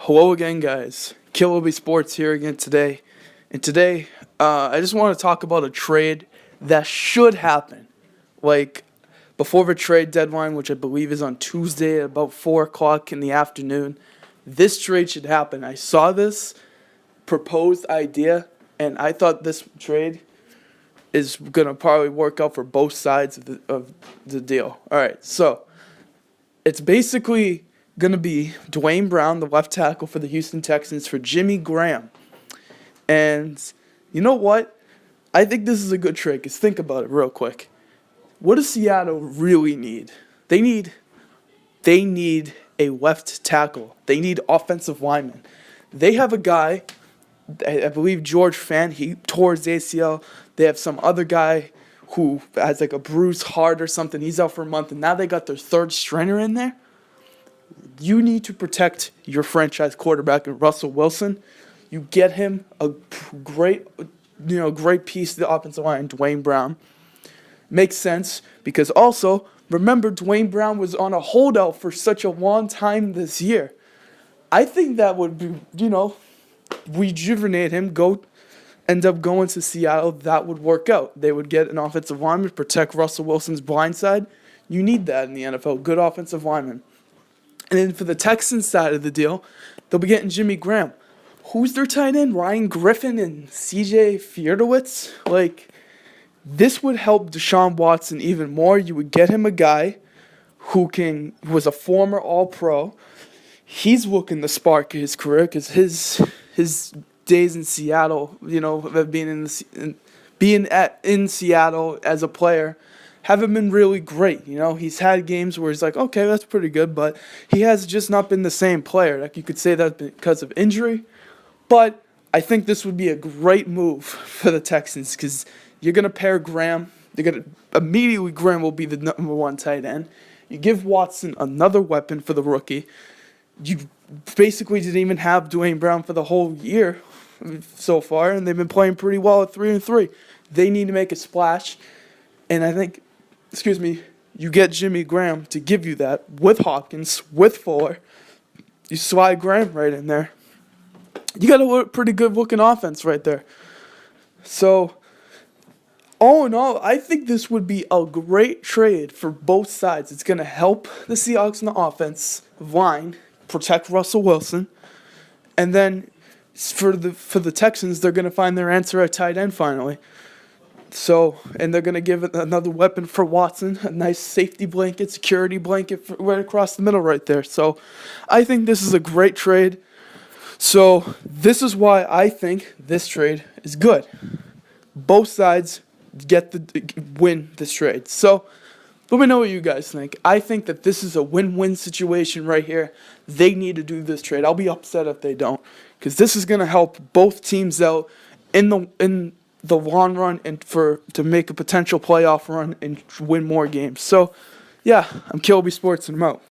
Hello again, guys. Killer Sports here again today. And today, I just want to talk about a trade that should happen. Like, before the trade deadline, which I believe is on Tuesday at about 4 o'clock in the afternoon, this trade should happen. I saw this proposed idea, and I thought this trade is going to probably work out for both sides of the deal. All right, so it's basically going to be Dwayne Brown, the left tackle for the Houston Texans, for Jimmy Graham. And you know what? I think this is a good trade, because think about it real quick. What does Seattle really need? They need a left tackle. They need offensive linemen. They have a guy, I believe George Fant, he tore his ACL. They have some other guy who has like a bruised heart or something. He's out for a month, and now they got their third stringer in there. You need to protect your franchise quarterback, Russell Wilson. You get him a great piece of the offensive line, Dwayne Brown. Makes sense because also, remember, Dwayne Brown was on a holdout for such a long time this year. I think that would be, rejuvenate him, end up going to Seattle. That would work out. They would get an offensive lineman, protect Russell Wilson's blind side. You need that in the NFL, good offensive lineman. And then for the Texans side of the deal, they'll be getting Jimmy Graham. Who's their tight end? Ryan Griffin and C.J. Fiedowitz? This would help Deshaun Watson even more. You would get him a guy who was a former All-Pro. He's looking to spark his career because his days in Seattle, being in Seattle as a player, haven't been really great. He's had games where he's like, okay, that's pretty good, but he has just not been the same player. Like, you could say that because of injury, but I think this would be a great move for the Texans because you're going to pair Graham. Immediately Graham will be the number one tight end. You give Watson another weapon for the rookie. You basically didn't even have Dwayne Brown for the whole year so far, and they've been playing pretty well at 3-3. They need to make a splash, and I think, you get Jimmy Graham to give you that with Hopkins, with Fuller. You slide Graham right in there. You got a pretty good-looking offense right there. So, all in all, I think this would be a great trade for both sides. It's going to help the Seahawks in the offense line, protect Russell Wilson, and then for the Texans, they're going to find their answer at tight end finally. So, and they're going to give it another weapon for Watson, a nice safety blanket, security blanket right across the middle right there. So, I think this is a great trade. So, this is why I think this trade is good. Both sides win this trade. So, let me know what you guys think. I think that this is a win-win situation right here. They need to do this trade. I'll be upset if they don't, because this is going to help both teams out in the long run and to make a potential playoff run and win more games. So, yeah, I'm Kilby Sports and I'm out.